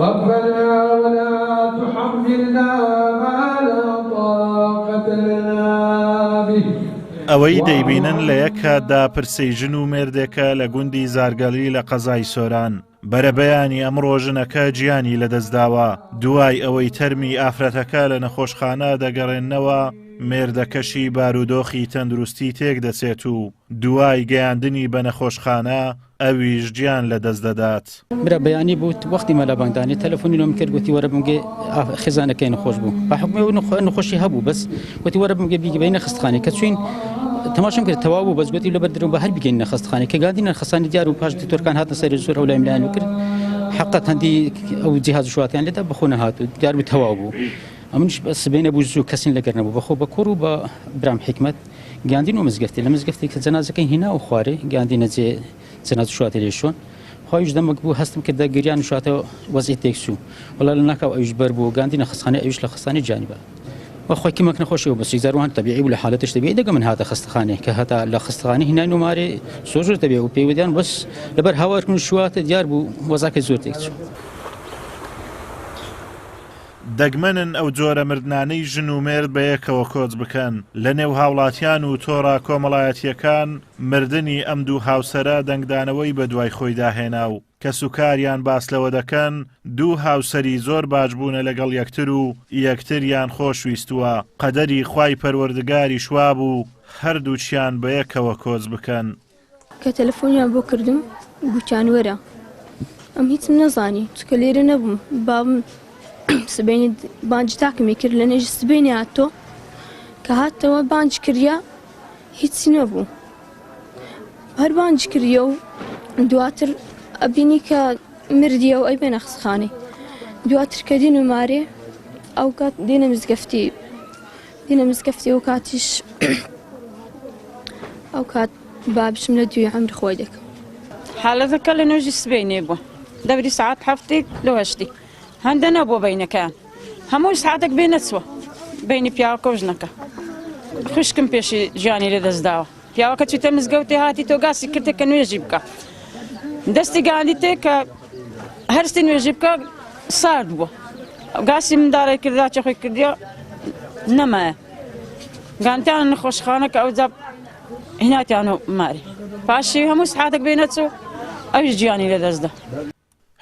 ربنا ولا تحملنا ما لا طاقة لنا به. ئەوەی دەیبینن لە یەک کاتدا پرسەی ژن و مێردێکە لە گوندی زارگەلی لە قەزای سۆران. بەرەبەیانی ئەمڕۆ ژنەکە گیانی لەدەستداوە دوای ئەوەی تەرمی ئافرەتەکە لە نەخۆشخانە دەگەڕێننەوە مێردەکەشی بارودۆخی تەندروستی تێک دەچێت و دوای گەیاندنی بە نەخۆشخانە ئەویش گیان لەدەست دەدات. برا بەیانی بوو وەختی مەلابانگدانی تەلەفۆنی لۆم کرد گوتی وەرە بمگێ خێزانەکەی نەخۆش بوو بە حکومە نەخۆشی هەبوو بەس گوتی وەرە بمگێ بیگەبینە خستخانەی کە چوین تەماشام کرد تەواو بوو بەس گوتی لەبەر درۆم بە هەر بگەین نەخستخانەی کە گاندینە خەسانی دیار و پاش دکتۆرەکان هاتنە سەر زۆر هەولای ملایان کرد حقیقەت هەندی ئەو جیهاز شواتیان لێدا بەخۆ نەهات و دیار بوو تەواو بوو. ئەمنش سبەینە بوو زوو کەسین لەگەر نەبوو بەخۆ بە کوڕ و بە برام حکمت گاندین و مزگەفتی لە مزگەفتی کە جەنازەکەی هینا و خوارێ گاندینە جێ جەناز شواتێ لێ شۆن خۆیش دەمەک بوو هەستم کردە گریان شواتەوە وەزی تێکسو وڵا لە ناکاو ئەویش بەر بوو گاندینە خستخانەی ئەویش لە خستانی جانیبە وەخۆی کیمەک نەخۆشیەوە بە سیزاروان تەبیعی و لە حالەتش تەبیعی دەگە من هاتە خستخانەیە کە هەتا لە خستخانەی هینای نومارێ سۆژر دەبێ و پێوەدیان بەس لەبەر هاوارکردن شواتە دیار بوو وەزاکەی زۆر تێکچوو. دەگمەنن ئەو جۆرە مردنانەی ژن و مێرد بە یەکەوە کۆچ بکەن لە نێو هاوڵاتیان و تۆڕا کۆمەڵایەتیەکان مردنی ئەم دوو هاوسەرە دەنگدانەوەی بە دوای خۆی داهێنا و کە سوکاریان باس لەوە دەکەن دوو هاوسەری زۆر باش بوونە لەگەڵ یەکتر و یەکتریان خۆشویستووە قەدەری خوای پەروەردگاری شواب و هەردووچیان بە یەکەوە کۆچ بکەن. کە تەلەفۆنیان بۆ کردم گوتیان وەرە ئەم هیچم نەزانی چکە لێرە نەبووم بابم سبەینی بانجی تاکەمی کرد لە نێژ سبەینی هاتۆ کە هاتەوە بانج کردیا هیچی نەبوو هەر بانج کردیە و دواتر ئەبینی کە مردیە و ئەی بێنە خستخانەی دواتر کە دین و مارێ ئەو کات دینە مزگەفتی و کاتیش ئەو کات بابشم لە دوی عەمر خۆی دەکەم. حالەتەکە لە نێژی سبەینێ بووە دەبری سەعات هەفتێک لە هەشتی هەندە نەبووە بینەکەیان هەموو ساعتێک بێ نەچووە بینی پیاوەکە و ژنەکە خوشکم پێشی ژیانی لەدەستداوە پیاوەکە چیتە مزگەوتی هاتی تۆ گاسی کردێک کە نوێژی بکە دەستی گاندی تێ کە هەرستی نوێژی بکە سارد بووە گاسی منداڵی کردا چە خۆی کردیە نەمایە گانتیان نەخۆشخانە کە ئەوجا هیناتیان و ماری پاشی هەموو ساعتێک بێ نەچوو ئەویش گیانی لەدەستدا.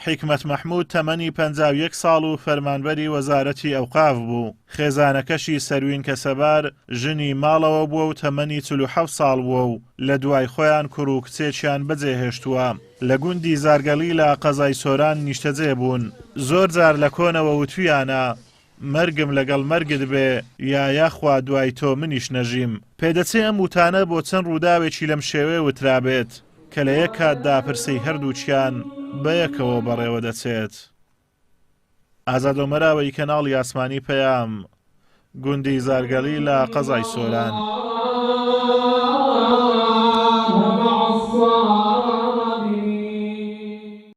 حکمت محمود تەمەنی 51 ساڵ و فەرمانبەری وەزارەتی ئەوقاف بوو. خێزانەکەشی سەروین کەسەبار ژنی ماڵەوە بووە و تەمەنی 47 ساڵ بووە و لە دوای خۆیان کوڕ و کچێکیان بەجێهێشتووە. لە گوندی زارگەلی لە قەزای سۆران نیشتەجێ بوون. زۆر جار لە کۆنەوە وتویانە مەرگم لەگەڵ مەرگت بێ یا یاخوا دوای تۆ منیش نەژیم. پێدەچێ ئەم وتانە بۆ چەند ڕووداوێکی لەم شێوەیە وترابێت کە لە یەک کاتدا پرسەی هەردووچیان بە یەکەوە بەڕێوە دەچێت. ئازادۆمەراوەی کەناڵی ئاسمانی پەیام گوندی زارگەلی لە قەزای سۆران.